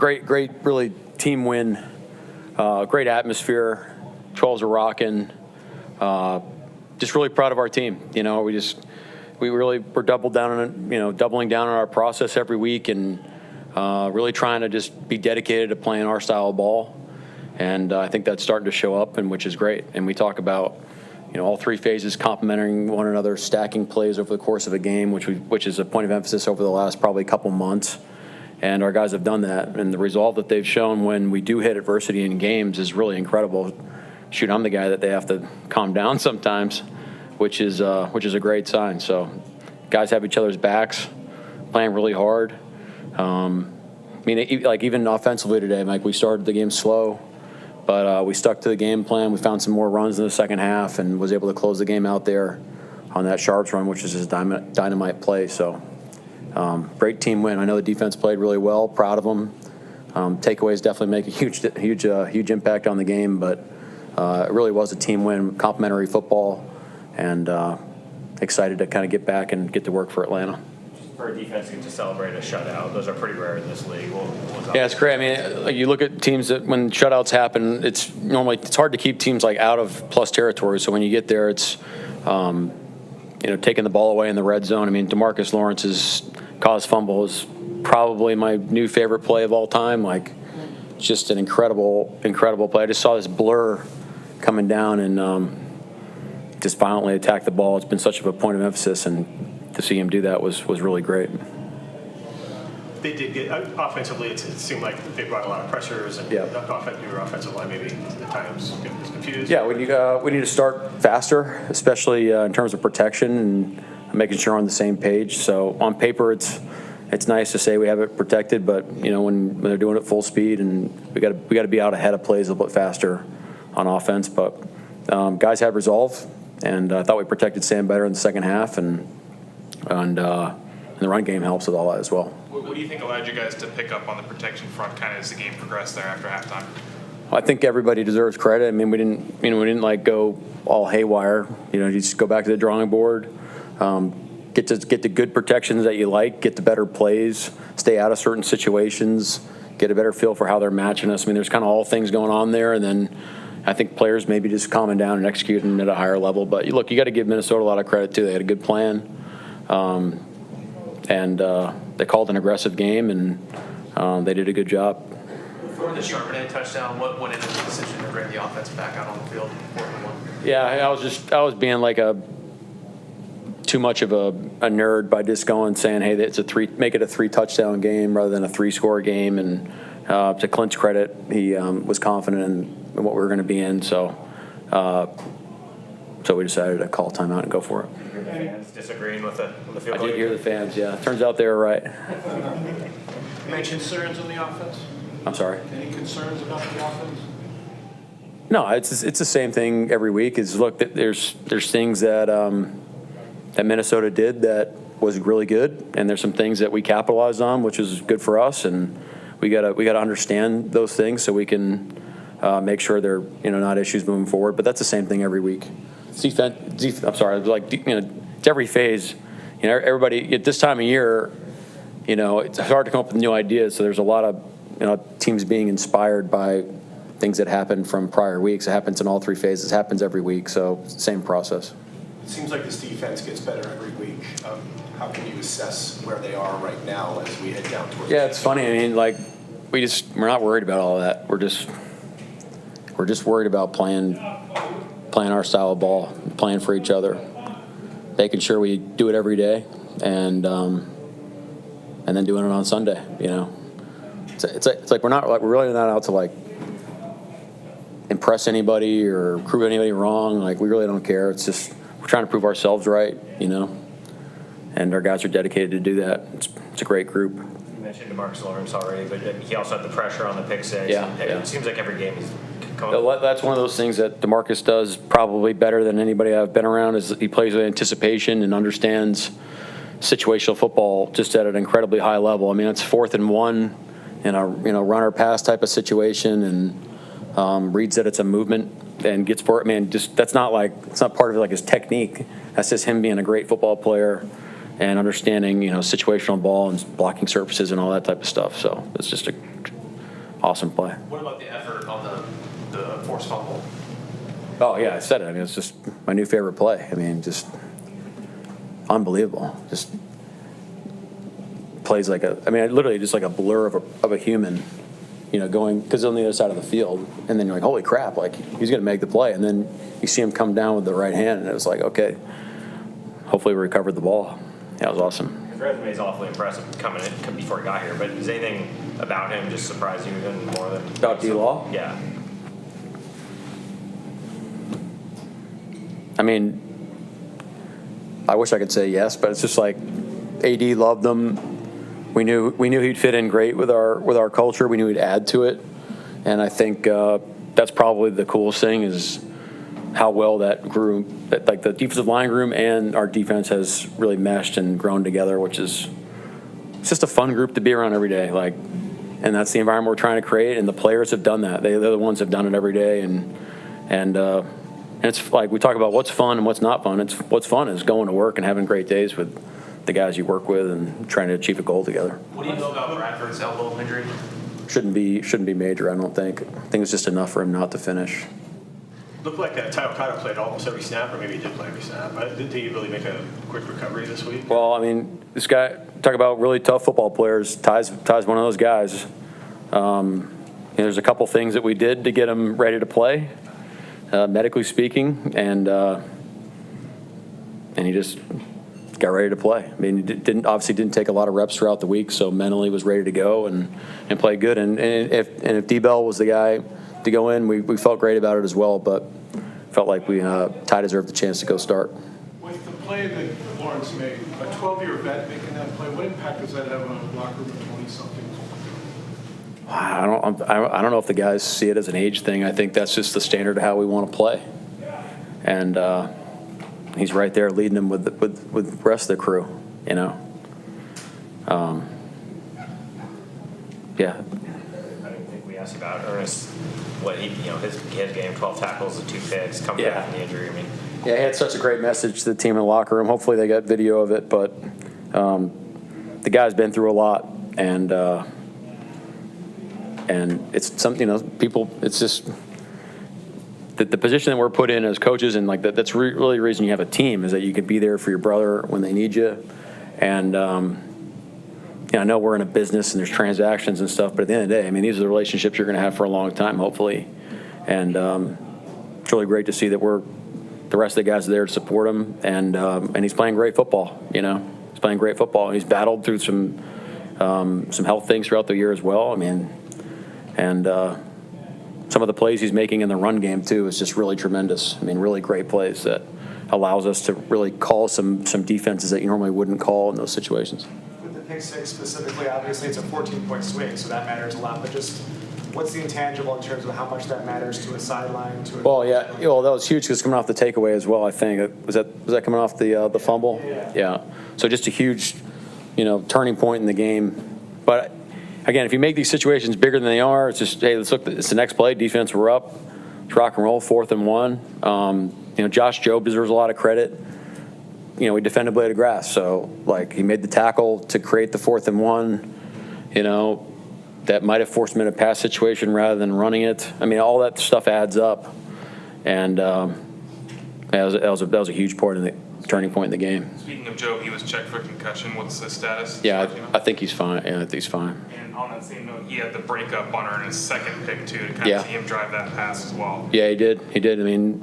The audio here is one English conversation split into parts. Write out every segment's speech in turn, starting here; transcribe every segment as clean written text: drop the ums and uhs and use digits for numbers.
great, really team win. Great atmosphere. 12s are rocking. Just really proud of our team. We really were doubling down on our process every week and really trying to just be dedicated to playing our style of ball. And I think that's starting to show up, and which is great. And we talk about, all three phases complementing one another, stacking plays over the course of a game, which is a point of emphasis over the last probably couple months. And our guys have done that, and the resolve that they've shown when we do hit adversity in games is really incredible. Shoot, I'm the guy that they have to calm down sometimes, which is a great sign. So, guys have each other's backs, playing really hard. Even offensively today, Mike, we started the game slow, but we stuck to the game plan. We found some more runs in the second half and was able to close the game out there on that Sharps run, which is his dynamite play. So. Great team win. I know the defense played really well. Proud of them. Takeaways definitely make a huge impact on the game, but it really was a team win, complimentary football, and excited to kind of get back and get to work for Atlanta. For a defense to celebrate a shutout, those are pretty rare in this league. Yeah, it's great. I mean, you look at teams that when shutouts happen, it's hard to keep teams out of plus territory. So when you get there, it's taking the ball away in the red zone. I mean, DeMarcus Lawrence's caused fumble is probably my new favorite play of all time. Just an incredible play. I just saw this blur coming down and just violently attack the ball. It's been such of a point of emphasis, and to see him do that was really great. They did get offensively. It seemed like they brought a lot of pressures, and your offensive line maybe at times get confused. Yeah, we need to start faster, especially in terms of protection and making sure we're on the same page. So on paper, it's nice to say we have it protected, but when they're doing it full speed, and we got to be out ahead of plays a little bit faster on offense. But guys had resolve, and I thought we protected Sam better in the second half, and the run game helps with all that as well. What do you think allowed you guys to pick up on the protection front kind of as the game progressed there after halftime? I think everybody deserves credit. I mean, we didn't go all haywire. You just go back to the drawing board. Get the good protections that you like, get the better plays, stay out of certain situations, get a better feel for how they're matching us. I mean, there's kind of all things going on there, and then I think players maybe just calming down and executing at a higher level. But look, you got to give Minnesota a lot of credit too. They had a good plan, and they called an aggressive game, and they did a good job. For the Charbonnet touchdown, what went into the decision to bring the offense back out on the field? Yeah, I was being too much of a nerd by just saying, hey, make it a 3-touchdown game rather than a 3-score game. And to Clint's credit, he was confident in what we were going to be in. So we decided to call timeout and go for it. Fans disagreeing with the field. I did hear the fans. Yeah, turns out they were right. Any concerns on the offense? I'm sorry. Any concerns about the offense? No, it's the same thing every week. There's things that that Minnesota did that was really good, and there's some things that we capitalized on, which is good for us, and we gotta understand those things so we can make sure they're not issues moving forward. But that's the same thing every week. I'm sorry. It's every phase. Everybody at this time of year, it's hard to come up with new ideas. So there's a lot of teams being inspired by things that happened from prior weeks. It happens in all three phases. It happens every week. So same process. It seems like this defense gets better every week. How can you assess where they are right now as we head down towards? Yeah, it's funny. I mean, we're not worried about all that. We're just worried about playing our style of ball, playing for each other, making sure we do it every day, and then doing it on Sunday. It's like we're really not out to impress anybody or prove anybody wrong. We really don't care. It's just we're trying to prove ourselves right, and our guys are dedicated to do that. It's a great group. You mentioned DeMarcus Lawrence already, but he also had the pressure on the pick six. Yeah. It seems like every game he's That's one of those things that DeMarcus does probably better than anybody I've been around. Is he plays with anticipation and understands situational football just at an incredibly high level. I mean, it's 4th and 1 in a runner pass type of situation, and reads that it's a movement and gets for it. Man, it's not part of his technique. That's just him being a great football player and understanding situational ball and blocking surfaces and all that type of stuff. So it's just awesome play. What about the effort on the forced fumble? Oh, yeah, I said it. I mean, it's just my new favorite play. I mean, just unbelievable. Just plays like literally just like a blur of a human, going, because on the other side of the field. And then you're like, holy crap, like, he's going to make the play. And then you see him come down with the right hand, and it was like, okay, hopefully we recovered the ball. Yeah, it was awesome. His resume is awfully impressive coming in before he got here, but is anything about him just surprised you even more than... About D-Law? Yeah. I mean, I wish I could say yes, but it's just like AD loved him. We knew he'd fit in great with our culture. We knew he'd add to it, and I think that's probably the coolest thing is how well that group, like the defensive line room and our defense has really meshed and grown together, which is it's just a fun group to be around every day. Like, and that's the environment we're trying to create, and the players have done that. They're the ones that have done it every day, and it's like we talk about what's fun and what's not fun. It's what's fun is going to work and having great days with the guys you work with and trying to achieve a goal together. What do you know about Bradford's elbow injury? Shouldn't be major, I don't think. I think it's just enough for him not to finish. Looked like Tyler Cotto played almost every snap, or maybe he did play every snap. Did he really make a quick recovery this week? Well, I mean, this guy, talk about really tough football players. Ty's one of those guys. There's a couple things that we did to get him ready to play, medically speaking, and he just got ready to play. I mean, he didn't take a lot of reps throughout the week, so mentally was ready to go and play good. And if D-Bell was the guy to go in, we felt great about it as well, but felt like Ty deserved the chance to go start. With the play that Lawrence made, a 12-year vet making that play, what impact does that have on a locker room of 20-somethings? I don't know if the guys see it as an age thing. I think that's just the standard of how we want to play, and he's right there leading them with the rest of the crew. Yeah. I didn't think we asked about Ernest, what his game, 12 tackles and 2 picks, coming back from the injury. I mean, yeah, he had such a great message to the team in the locker room. Hopefully they got video of it, but the guy's been through a lot, and it's something, people, it's just the position that we're put in as coaches, and like that's really the reason you have a team, is that you can be there for your brother when they need you. And I know we're in a business and there's transactions and stuff, but at the end of the day, I mean, these are the relationships you're going to have for a long time, hopefully. And it's really great to see that the rest of the guys are there to support him, and he's playing great football. He's playing great football. He's battled through some health things throughout the year as well. I mean, and some of the plays he's making in the run game too is just really tremendous. I mean, really great plays that allows us to really call some defenses that you normally wouldn't call in those situations. With the pick six specifically, obviously it's a 14-point swing, so that matters a lot. But just what's the intangible in terms of how much that matters to a sideline? Well, yeah, that was huge because coming off the takeaway as well. I think was that coming off the fumble? Yeah. So just a huge, turning point in the game. But again, if you make these situations bigger than they are, it's just, hey, let's look. It's the next play. Defense, we're up. Let's rock and roll. 4th and 1. Josh Jobe deserves a lot of credit. We defended blade of grass, so he made the tackle to create the 4th and 1. That might have forced him in a pass situation rather than running it. I mean, all that stuff adds up, and that was a huge turning point in the game. Speaking of Joe, he was checked for concussion. What's his status? Yeah, I think he's fine. Yeah, I think he's fine. And on that same note, he had the breakup on Ernest's second pick too, to kind of see him drive that pass as well. Yeah, he did. I mean,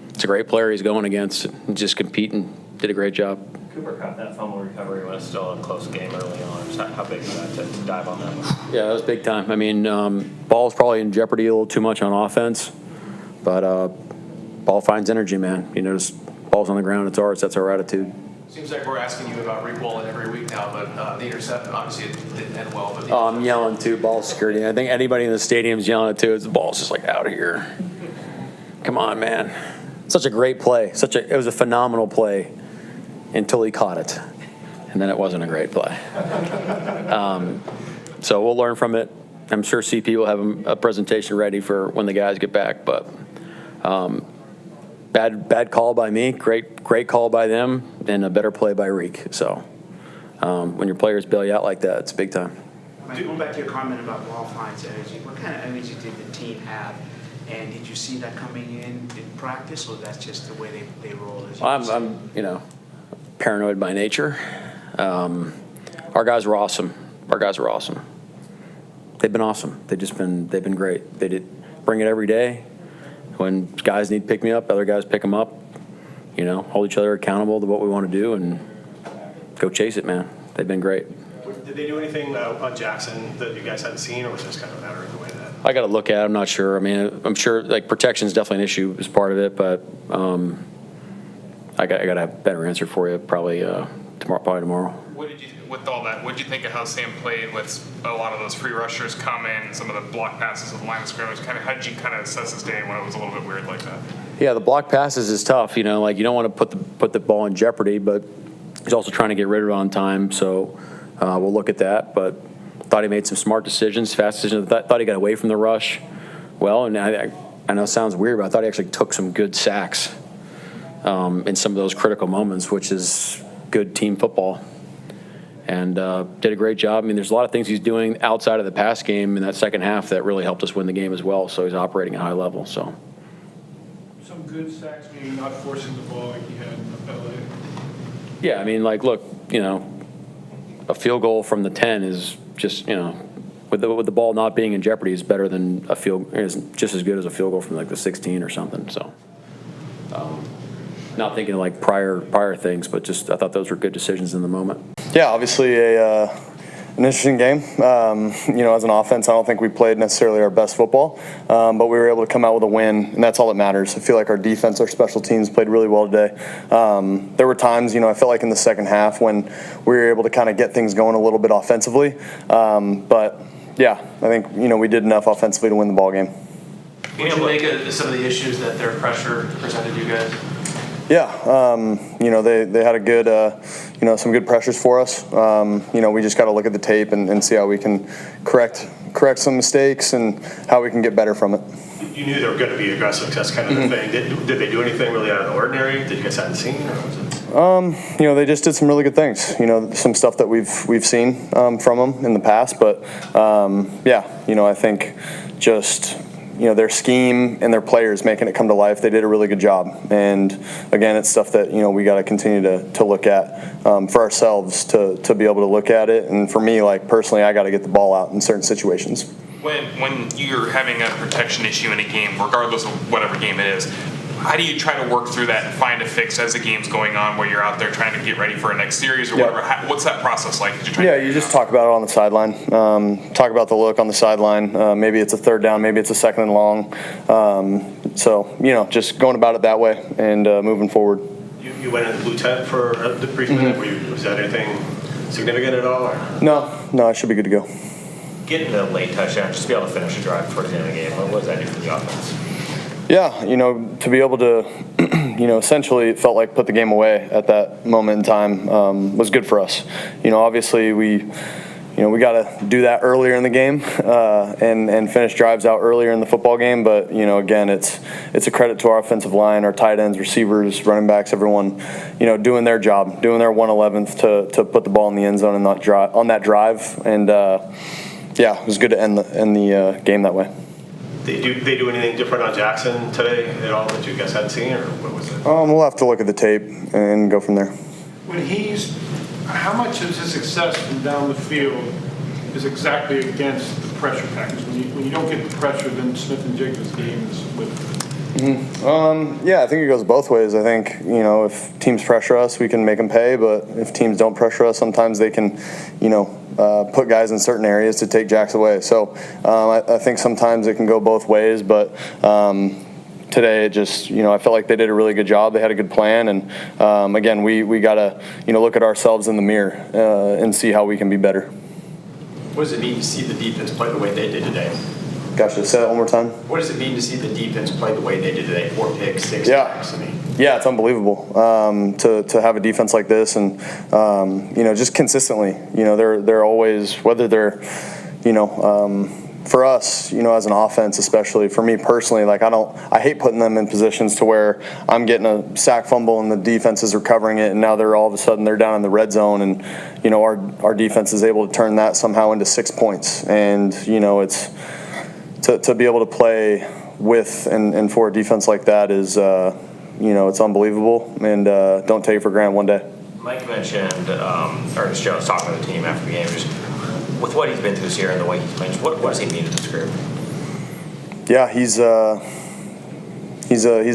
it's a great player he's going against. Just competing, did a great job. Cooper caught that fumble recovery when it's still a close game early on. How big was that to dive on that one? Yeah, that was big time. I mean, ball's probably in jeopardy a little too much on offense, but ball finds energy, man. Just ball's on the ground, it's ours. That's our attitude. Seems like we're asking you about Rick Wallen every week now, but the interception, obviously it didn't end well. But I'm yelling too, ball security. I think anybody in the stadium's yelling it too. The ball's just out of here. Come on, man. Such a great play. It was a phenomenal play until he caught it, and then it wasn't a great play. So we'll learn from it. I'm sure CP will have a presentation ready for when the guys get back, but bad call by me, great call by them, and a better play by Reek. So when your players bail you out like that, it's big time. Going back to your comment about Wildfire's energy, what kind of energy did the team have? And did you see that coming in practice, or that's just the way they roll? I'm paranoid by nature. Our guys were awesome. They've been awesome. They've been great. They did bring it every day. When guys need to pick me up, other guys pick them up. Hold each other accountable to what we want to do and go chase it, man. They've been great. Did they do anything on Jackson that you guys hadn't seen, or was it just kind of a matter of the way that? I got to look at it. I'm not sure. I mean, I'm sure protection is definitely an issue as part of it, but I got to have a better answer for you probably tomorrow. With all that, what did you think of how Sam played with a lot of those free rushers come in, some of the block passes at the line of scrimmage? How did you assess his game when it was a little bit weird like that? Yeah, the block passes is tough. You don't want to put the ball in jeopardy, but he's also trying to get rid of it on time. So we'll look at that. But thought he made some smart decisions, fast decisions. Thought he got away from the rush well. And I know it sounds weird, but I thought he actually took some good sacks in some of those critical moments, which is good team football. And did a great job. I mean, there's a lot of things he's doing outside of the pass game in that second half that really helped us win the game as well. So he's operating at a high level. So Some good sacks, meaning not forcing the ball like he had in LA. yeah, I mean, look, a field goal from the 10 is just, with the ball not being in jeopardy is better than is just as good as a field goal from the 16 or something. So not thinking of prior things, but just I thought those were good decisions in the moment. Yeah, obviously an interesting game. As an offense, I don't think we played necessarily our best football, but we were able to come out with a win, and that's all that matters. I feel like our defense, our special teams played really well today. There were times, I felt like in the second half when we were able to kind of get things going a little bit offensively. But, yeah, I think, we did enough offensively to win the ball game. What did you make of some of the issues that their pressure presented you guys? Yeah, they had a good, some good pressures for us. We just got to look at the tape and see how we can correct some mistakes and how we can get better from it. You knew they were going to be aggressive. That's kind of the thing. Did they do anything really out of the ordinary that you guys hadn't seen, or was it? They just did some really good things. Some stuff that we've seen from them in the past. But I think just. Their scheme and their players making it come to life. They did a really good job. And again, it's stuff that, we got to continue to look at for ourselves to be able to look at it. And for me, personally, I got to get the ball out in certain situations. When you're having a protection issue in a game, regardless of whatever game it is, how do you try to work through that and find a fix as the game's going on, where you're out there trying to get ready for a next series or whatever? What's that process like? You just talk about it on the sideline. Talk about the look on the sideline. Maybe it's a third down, maybe it's a second and long. Just going about it that way and moving forward. You went in the blue tent for the brief minute. Was that anything significant at all? Or? No, I should be good to go. Getting a late touchdown, just to be able to finish the drive towards the end of the game, what does that do for the offense? Yeah, to be able to, essentially it felt like put the game away at that moment in time was good for us. Obviously we got to do that earlier in the game and finish drives out earlier in the football game. But, again, it's a credit to our offensive line, our tight ends, receivers, running backs, everyone, doing their job, doing their 1/11th to put the ball in the end zone and not on that drive. And, it was good to end the game that way. They do anything different on Jackson today at all that you guys hadn't seen, or what was it? We'll have to look at the tape and go from there. How much of his success from down the field is exactly against the pressure package? When you don't get the pressure, then Smith and Jacobs' game is with it. I think it goes both ways. I think, if teams pressure us, we can make them pay. But if teams don't pressure us, sometimes they can, put guys in certain areas to take jacks away. So I think sometimes it can go both ways. But today, it just, I felt like they did a really good job. They had a good plan. And, again, we got to, look at ourselves in the mirror and see how we can be better. What does it mean to see the defense play the way they did today? Gotcha. Say that one more time. What does it mean to see the defense play the way they did today? 4 picks, 6 sacks. Yeah, it's unbelievable to have a defense like this, and just consistently. They're always, whether they're for us, as an offense, especially for me personally, like I hate putting them in positions to where I'm getting a sack fumble and the defense is recovering it, and now they're all of a sudden they're down in the red zone, and our defense is able to turn that somehow into 6 points, and it's to be able to play with and for a defense like that is it's unbelievable, and don't take it for granted one day. Mike mentioned Ernest Jones talking to the team after the game. Just with what he's been through this year and the way he's played, what does he mean to this group? Yeah, he's a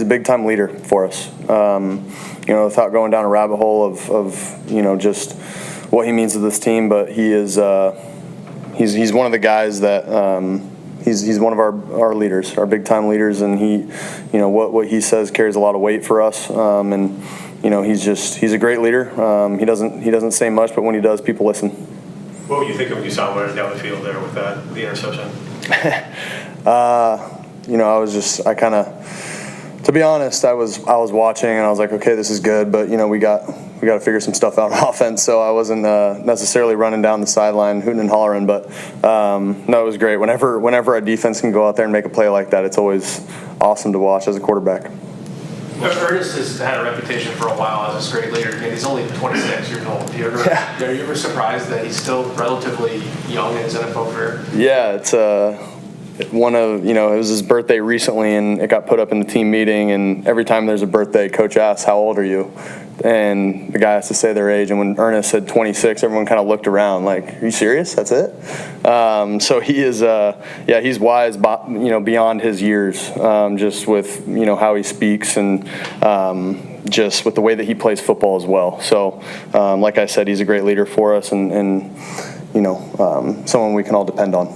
big time leader for us. Without going down a rabbit hole of just what he means to this team, but he is he's one of the guys that he's one of our leaders, our big time leaders, and he what he says carries a lot of weight for us. And he's a great leader. He doesn't say much, but when he does, people listen. What were you thinking when you saw him running down the field there with the interception? To be honest, I was watching and I was like, okay, this is good, but we got to figure some stuff out on offense. So I wasn't necessarily running down the sideline hooting and hollering, but no, it was great. Whenever a defense can go out there and make a play like that, it's always awesome to watch as a quarterback. Ernest has had a reputation for a while as a great leader, and he's only 26 years old. Are you ever surprised that he's still relatively young in his NFL career? Yeah, it's it was his birthday recently, and it got put up in the team meeting, and every time there's a birthday, coach asks, how old are you? And the guy has to say their age, and when Ernest said 26, everyone kind of looked around like, are you serious? That's it? So he is, he's wise, beyond his years, just with, how he speaks and just with the way that he plays football as well. So, like I said, he's a great leader for us and someone we can all depend on.